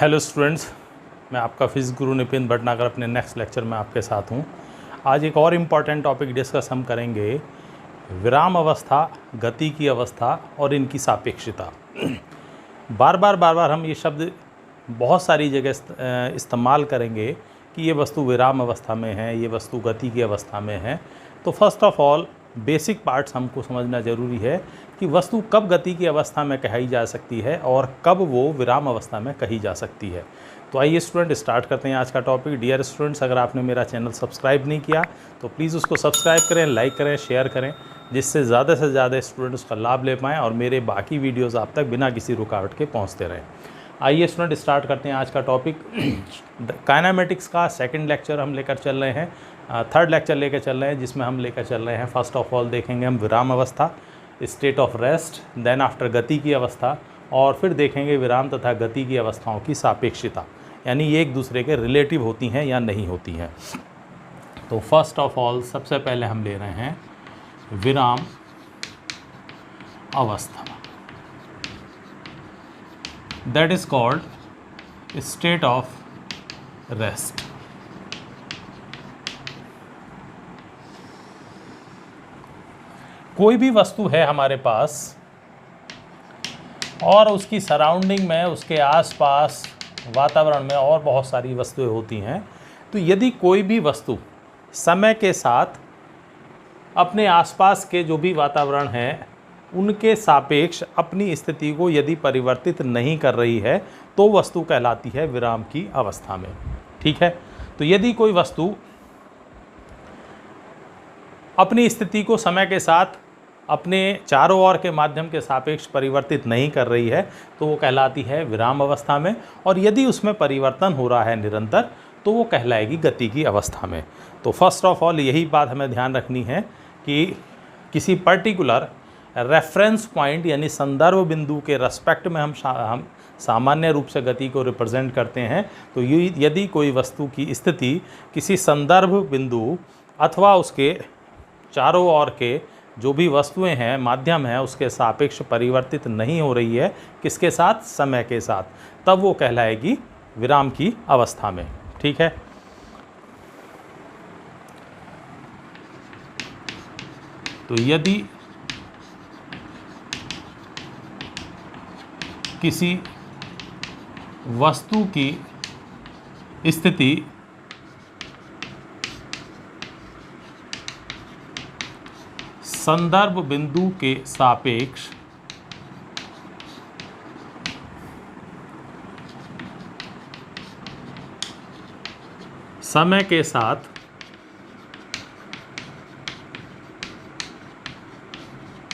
Hello students, मैं आपका physics गुरु नितिन भटनागर अपने नेक्स्ट लेक्चर में आपके साथ हूँ। आज एक और इम्पॉर्टेंट टॉपिक डिस्कस हम करेंगे, विराम अवस्था, गति की अवस्था और इनकी सापेक्षता। बार बार हम ये शब्द बहुत सारी जगह इस्तेमाल करेंगे कि ये वस्तु विराम अवस्था में है, ये वस्तु गति की अवस्था में है। तो first of all basic parts हमको समझना ज़रूरी है कि वस्तु कब गति की अवस्था में कही जा सकती है और कब वो विराम अवस्था में कही जा सकती है। तो आइए स्टूडेंट स्टार्ट करते हैं आज का टॉपिक। डियर स्टूडेंट्स, अगर आपने मेरा चैनल सब्सक्राइब नहीं किया तो प्लीज़ उसको सब्सक्राइब करें, लाइक करें, शेयर करें, जिससे ज़्यादा से ज़्यादा स्टूडेंट उसका लाभ ले पाएँ और मेरे बाकी वीडियोज़ आप तक बिना किसी रुकावट के पहुँचते रहें। आइए स्टूडेंट स्टार्ट करते हैं आज का टॉपिक। काइनेमेटिक्स का सेकंड लेक्चर हम लेकर चल रहे हैं, थर्ड लेक्चर लेकर चल रहे हैं, जिसमें हम लेकर चल रहे हैं फर्स्ट ऑफ ऑल देखेंगे हम विराम अवस्था, state of rest, then after गति की अवस्था, और फिर देखेंगे विराम तथा गति की अवस्थाओं की सापेक्षता, यानी ये एक दूसरे के रिलेटिव होती हैं या नहीं होती हैं। तो फर्स्ट ऑफ ऑल सबसे पहले हम ले रहे हैं विराम अवस्था, that is called state of rest. कोई भी वस्तु है हमारे पास और उसकी सराउंडिंग में, उसके आसपास वातावरण में और बहुत सारी वस्तुएं होती हैं। तो यदि कोई भी वस्तु समय के साथ अपने आसपास के जो भी वातावरण है उनके सापेक्ष अपनी स्थिति को यदि परिवर्तित नहीं कर रही है तो वस्तु कहलाती है विराम की अवस्था में। ठीक है, तो यदि कोई वस्तु अपनी स्थिति को समय के साथ अपने चारों ओर के माध्यम के सापेक्ष परिवर्तित नहीं कर रही है तो वो कहलाती है विराम अवस्था में, और यदि उसमें परिवर्तन हो रहा है निरंतर तो वो कहलाएगी गति की अवस्था में। तो फर्स्ट ऑफ ऑल यही बात हमें ध्यान रखनी है कि किसी पर्टिकुलर रेफरेंस पॉइंट यानी संदर्भ बिंदु के रेस्पेक्ट में हम सामान्य रूप से गति को रिप्रेजेंट करते हैं। तो यदि कोई वस्तु की स्थिति किसी संदर्भ बिंदु अथवा उसके चारों ओर के जो भी वस्तुएं हैं, माध्यम है, उसके सापेक्ष परिवर्तित नहीं हो रही है, किसके साथ? समय के साथ, तब वो कहलाएगी विराम की अवस्था में। ठीक है, तो यदि किसी वस्तु की स्थिति संदर्भ बिंदु के सापेक्ष समय के साथ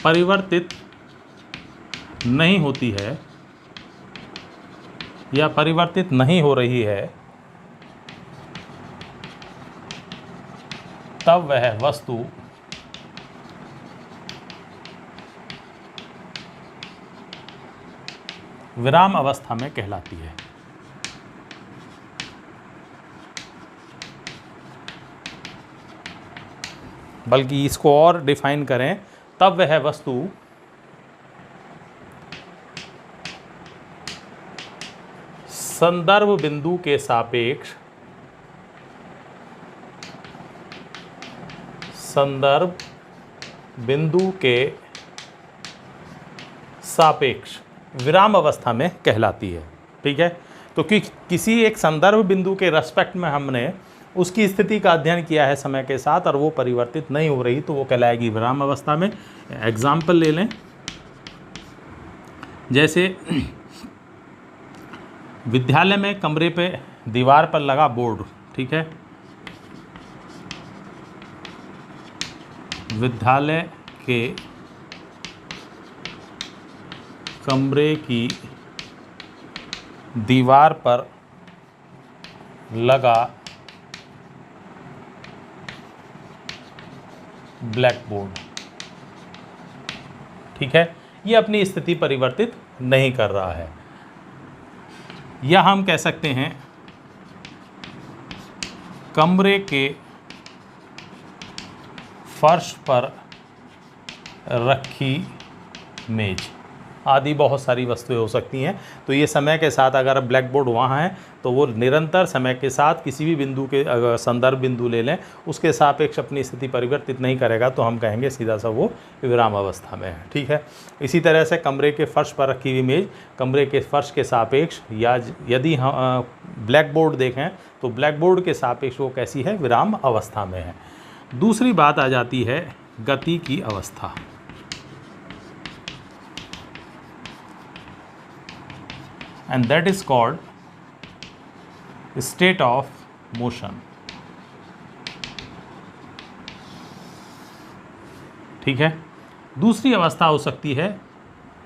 परिवर्तित नहीं होती है या परिवर्तित नहीं हो रही है, तब वह वस्तु विराम अवस्था में कहलाती है। बल्कि इसको और डिफाइन करें, तब वह वस्तु संदर्भ बिंदु के सापेक्ष संदर्भ बिंदु के सापेक्ष विराम अवस्था में कहलाती है। ठीक है, तो किसी एक संदर्भ बिंदु के रेस्पेक्ट में हमने उसकी स्थिति का अध्ययन किया है समय के साथ और वो परिवर्तित नहीं हो रही तो वो कहलाएगी विराम अवस्था में। एग्जाम्पल ले लें, जैसे विद्यालय में कमरे पे दीवार पर लगा बोर्ड। ठीक है, विद्यालय के कमरे की दीवार पर लगा ब्लैक बोर्ड। ठीक है, ये अपनी स्थिति परिवर्तित नहीं कर रहा है। या हम कह सकते हैं कमरे के फर्श पर रखी मेज। आदि बहुत सारी वस्तुएं हो सकती हैं। तो ये समय के साथ, अगर ब्लैक बोर्ड वहाँ है तो वो निरंतर समय के साथ किसी भी बिंदु के, अगर संदर्भ बिंदु ले लें, उसके सापेक्ष अपनी स्थिति परिवर्तित नहीं करेगा, तो हम कहेंगे सीधा सा वो विराम अवस्था में है। ठीक है। इसी तरह से कमरे के फर्श पर रखी हुई इमेज कमरे के फर्श के सापेक्ष, या यदि हम ब्लैक बोर्ड देखें तो ब्लैक बोर्ड के सापेक्ष वो कैसी है, विराम अवस्था में है। दूसरी बात आ जाती है गति की अवस्था। And that is called state of motion। ठीक है। दूसरी अवस्था हो सकती है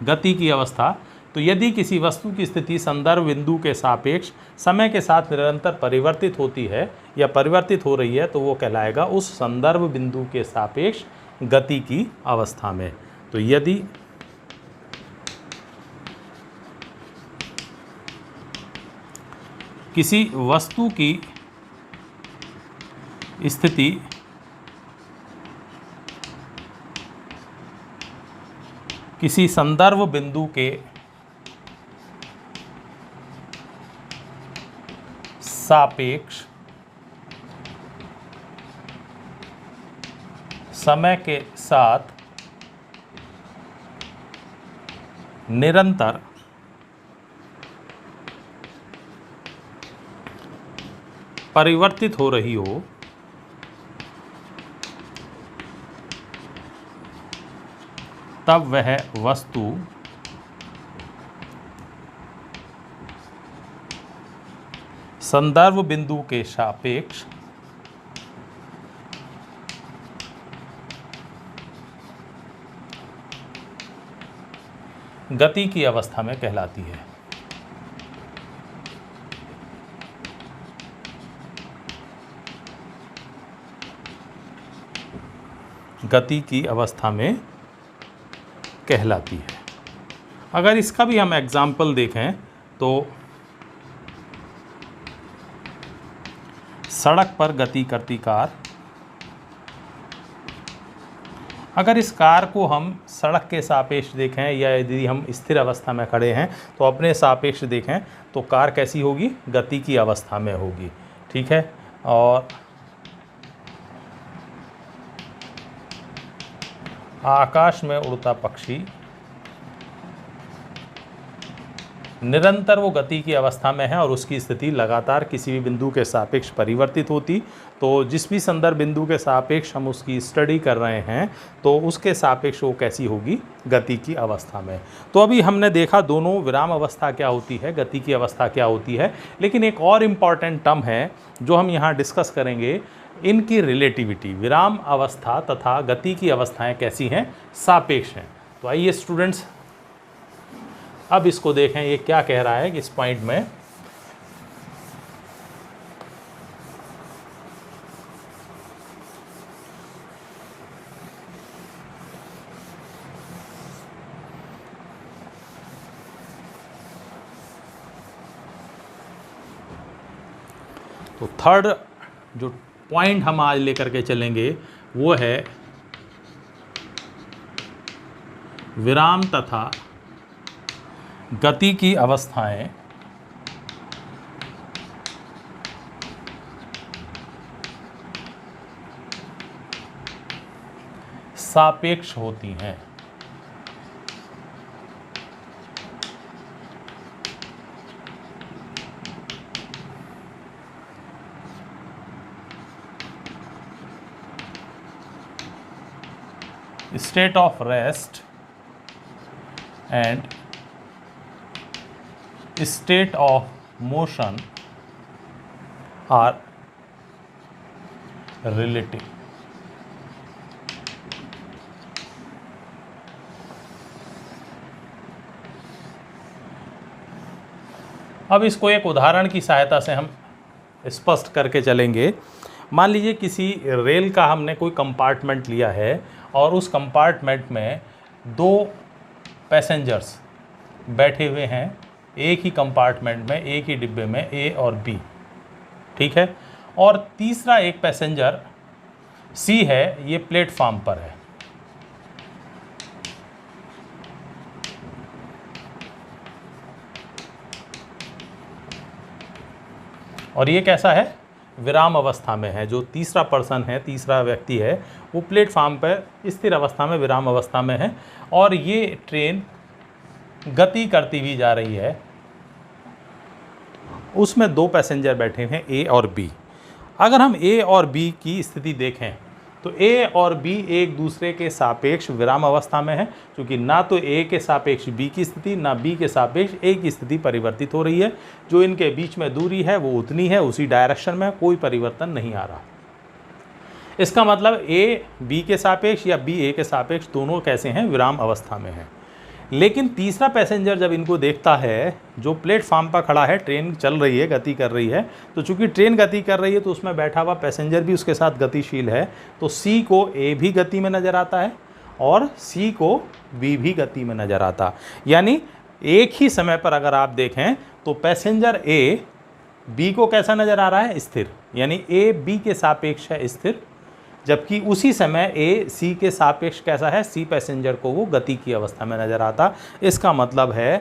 गति की अवस्था। तो यदि किसी वस्तु की स्थिति संदर्भ बिंदु के सापेक्ष समय के साथ निरंतर परिवर्तित होती है या परिवर्तित हो रही है, तो वो कहलाएगा उस संदर्भ बिंदु के सापेक्ष गति की अवस्था में। तो यदि किसी वस्तु की स्थिति किसी संदर्भ बिंदु के सापेक्ष समय के साथ निरंतर परिवर्तित हो रही हो, तब वह वस्तु संदर्भ बिंदु के सापेक्ष गति की अवस्था में कहलाती है। गति की अवस्था में कहलाती है। अगर इसका भी हम एग्जाम्पल देखें तो सड़क पर गति करती कार, अगर इस कार को हम सड़क के सापेक्ष देखें या यदि हम स्थिर अवस्था में खड़े हैं तो अपने सापेक्ष देखें तो कार कैसी होगी, गति की अवस्था में होगी। ठीक है। और आकाश में उड़ता पक्षी निरंतर वो गति की अवस्था में है और उसकी स्थिति लगातार किसी भी बिंदु के सापेक्ष परिवर्तित होती, तो जिस भी संदर्भ बिंदु के सापेक्ष हम उसकी स्टडी कर रहे हैं तो उसके सापेक्ष वो कैसी होगी, गति की अवस्था में। तो अभी हमने देखा दोनों, विराम अवस्था क्या होती है, गति की अवस्था क्या होती है, लेकिन एक और इम्पॉर्टेंट टर्म है जो हम यहाँ डिस्कस करेंगे, इनकी रिलेटिविटी। विराम अवस्था तथा गति की अवस्थाएं कैसी हैं, सापेक्ष हैं। तो आइए स्टूडेंट्स अब इसको देखें, ये क्या कह रहा है इस पॉइंट में। तो थर्ड जो पॉइंट हम आज लेकर के चलेंगे वो है विराम तथा गति की अवस्थाएं सापेक्ष होती हैं। State of rest and state of motion are relative। अब इसको एक उदाहरण की सहायता से हम स्पष्ट करके चलेंगे। मान लीजिए किसी रेल का हमने कोई कंपार्टमेंट लिया है और उस कंपार्टमेंट में दो पैसेंजर्स बैठे हुए हैं, एक ही कंपार्टमेंट में, एक ही डिब्बे में, ए और बी। ठीक है। और तीसरा एक पैसेंजर सी है, ये प्लेटफॉर्म पर है। और ये कैसा है, विराम अवस्था में है। जो तीसरा पर्सन है, तीसरा व्यक्ति है, वो प्लेटफार्म पर स्थिर अवस्था में, विराम अवस्था में है और ये ट्रेन गति करती हुई जा रही है। उसमें दो पैसेंजर बैठे हैं, ए और बी। अगर हम ए और बी की स्थिति देखें तो ए और बी एक दूसरे के सापेक्ष विराम अवस्था में है, क्योंकि ना तो ए के सापेक्ष बी की स्थिति, ना बी के सापेक्ष ए की स्थिति परिवर्तित हो रही है। जो इनके बीच में दूरी है वो उतनी है, उसी डायरेक्शन में, कोई परिवर्तन नहीं आ रहा। इसका मतलब ए बी के सापेक्ष या बी ए के सापेक्ष दोनों कैसे हैं, विराम अवस्था में हैं। लेकिन तीसरा पैसेंजर जब इनको देखता है, जो प्लेटफार्म पर खड़ा है, ट्रेन चल रही है, गति कर रही है, तो चूंकि ट्रेन गति कर रही है तो उसमें बैठा हुआ पैसेंजर भी उसके साथ गतिशील है, तो सी को ए भी गति में नज़र आता है और सी को बी भी गति में नज़र आता। यानी एक ही समय पर अगर आप देखें तो पैसेंजर ए बी को कैसा नज़र आ रहा है, स्थिर, यानी ए बी के सापेक्ष है स्थिर, जबकि उसी समय ए सी के सापेक्ष कैसा है, सी पैसेंजर को वो गति की अवस्था में नज़र आता। इसका मतलब है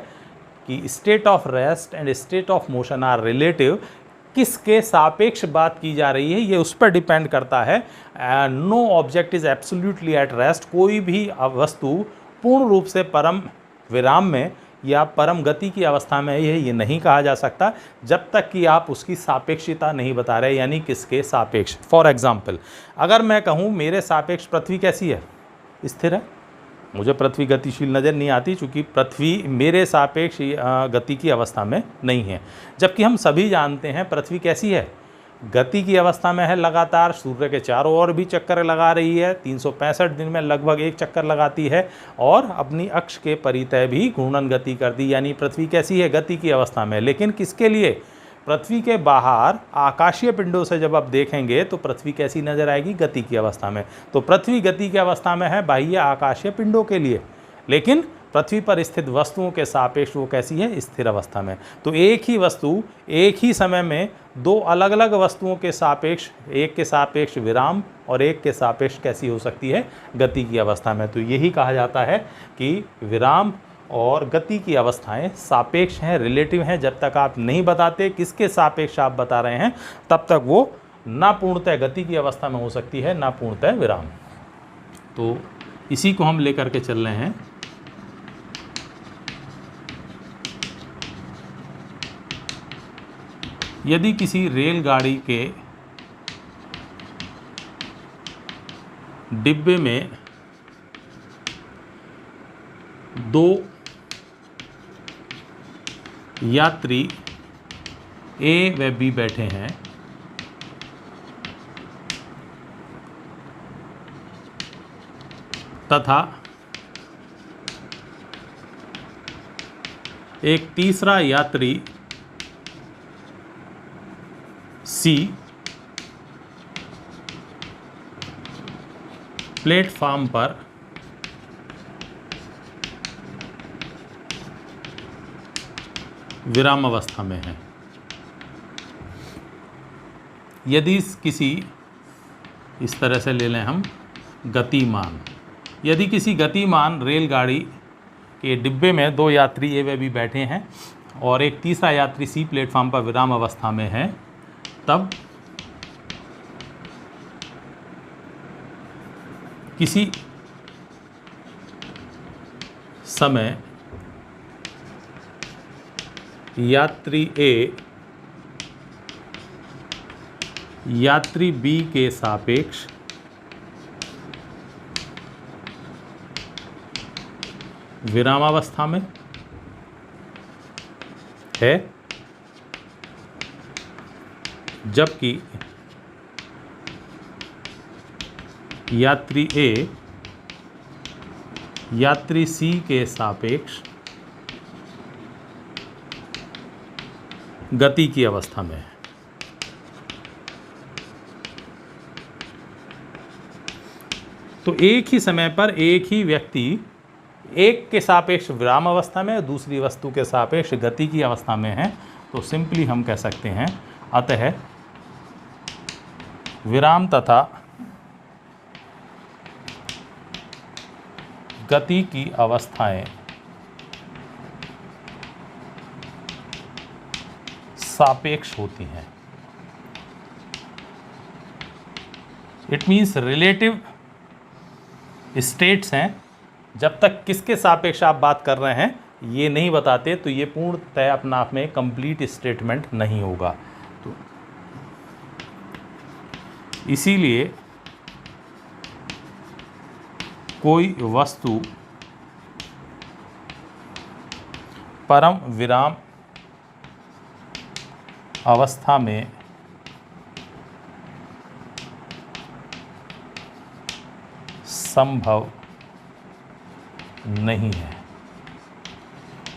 कि state of rest and state of motion are relative. किसके सापेक्ष बात की जा रही है ये उस पर डिपेंड करता है। No object is absolutely at rest. कोई भी वस्तु पूर्ण रूप से परम विराम में या परम गति की अवस्था में ये नहीं कहा जा सकता जब तक कि आप उसकी सापेक्षिता नहीं बता रहे, यानी किसके सापेक्ष। फॉर एग्जाम्पल, अगर मैं कहूँ मेरे सापेक्ष पृथ्वी कैसी है, स्थिर है, मुझे पृथ्वी गतिशील नज़र नहीं आती, चूँकि पृथ्वी मेरे सापेक्ष गति की अवस्था में नहीं है। जबकि हम सभी जानते हैं पृथ्वी कैसी है, गति की अवस्था में है, लगातार सूर्य के चारों ओर भी चक्कर लगा रही है, 365 दिन में लगभग एक चक्कर लगाती है और अपनी अक्ष के परितः भी घूर्णन गति करती, यानी पृथ्वी कैसी है, गति की अवस्था में। लेकिन किसके लिए, पृथ्वी के बाहर आकाशीय पिंडों से जब आप देखेंगे तो पृथ्वी कैसी नजर आएगी, गति की अवस्था में। तो पृथ्वी गति की अवस्था में है बाह्य आकाशीय पिंडों के लिए, लेकिन पृथ्वी पर स्थित वस्तुओं के सापेक्ष वो कैसी है, स्थिर अवस्था में। तो एक ही वस्तु एक ही समय में दो अलग अलग वस्तुओं के सापेक्ष, एक के सापेक्ष विराम और एक के सापेक्ष कैसी हो सकती है, गति की अवस्था में। तो यही कहा जाता है कि विराम और गति की अवस्थाएं सापेक्ष हैं, रिलेटिव हैं। जब तक आप नहीं बताते किसके सापेक्ष आप बता रहे हैं, तब तक वो ना पूर्णतः गति की अवस्था में हो सकती है, ना पूर्णतः विराम। तो इसी को हम लेकर के चल रहे हैं। यदि किसी रेलगाड़ी के डिब्बे में दो यात्री ए व बी बैठे हैं तथा एक तीसरा यात्री सी प्लेटफार्म पर विराम अवस्था में है। यदि किसी, इस तरह से ले लें हम, गतिमान, यदि किसी गतिमान रेलगाड़ी के डिब्बे में दो यात्री ए व बी बैठे हैं और एक तीसरा यात्री सी प्लेटफार्म पर विराम अवस्था में है, तब किसी समय यात्री ए यात्री बी के सापेक्ष विरामावस्था में है, जबकि यात्री ए यात्री सी के सापेक्ष गति की अवस्था में है। तो एक ही समय पर एक ही व्यक्ति एक के सापेक्ष विराम अवस्था में, दूसरी वस्तु के सापेक्ष गति की अवस्था में है। तो सिंपली हम कह सकते हैं, अतः विराम तथा गति की अवस्थाएं सापेक्ष होती हैं। इट मीन्स रिलेटिव स्टेट्स हैं, जब तक किसके सापेक्ष आप बात कर रहे हैं ये नहीं बताते तो ये पूर्णतः अपना आप में कंप्लीट स्टेटमेंट नहीं होगा। तो इसीलिए कोई वस्तु परम विराम अवस्था में संभव नहीं है।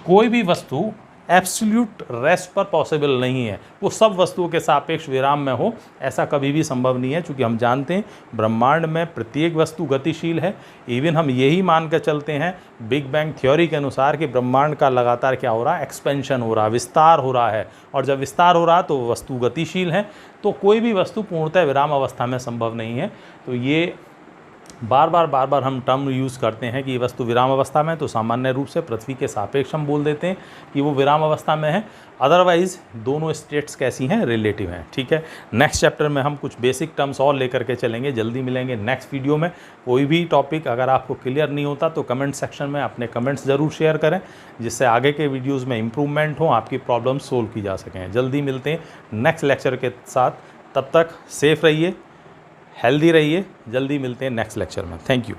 कोई भी वस्तु एब्सोल्यूट रेस्ट पर पॉसिबल नहीं है, वो सब वस्तुओं के सापेक्ष विराम में हो ऐसा कभी भी संभव नहीं है, क्योंकि हम जानते हैं ब्रह्मांड में प्रत्येक वस्तु गतिशील है। इवन हम यही मान कर चलते हैं बिग बैंग थ्योरी के अनुसार कि ब्रह्मांड का लगातार क्या हो रहा है, एक्सपेंशन हो रहा है, विस्तार हो रहा है, और जब विस्तार हो रहा है तो वस्तु गतिशील है। तो कोई भी वस्तु पूर्णतः विराम अवस्था में संभव नहीं है। तो ये बार बार हम टर्म यूज़ करते हैं कि ये वस्तु विराम अवस्था में, तो सामान्य रूप से पृथ्वी के सापेक्ष हम बोल देते हैं कि वो विराम अवस्था में है। अदरवाइज़ दोनों स्टेट्स कैसी हैं, रिलेटिव हैं। ठीक है, नेक्स्ट चैप्टर में हम कुछ बेसिक टर्म्स और लेकर के चलेंगे। जल्दी मिलेंगे नेक्स्ट वीडियो में। कोई भी टॉपिक अगर आपको क्लियर नहीं होता तो कमेंट सेक्शन में अपने कमेंट्स ज़रूर शेयर करें, जिससे आगे के वीडियोज़ में इम्प्रूवमेंट हो, आपकी प्रॉब्लम सोल्व की जा सकें। जल्दी मिलते हैं नेक्स्ट लेक्चर के साथ, तब तक सेफ रहिए, हेल्दी रहिए। जल्दी मिलते हैं नेक्स्ट लेक्चर में। Thank you.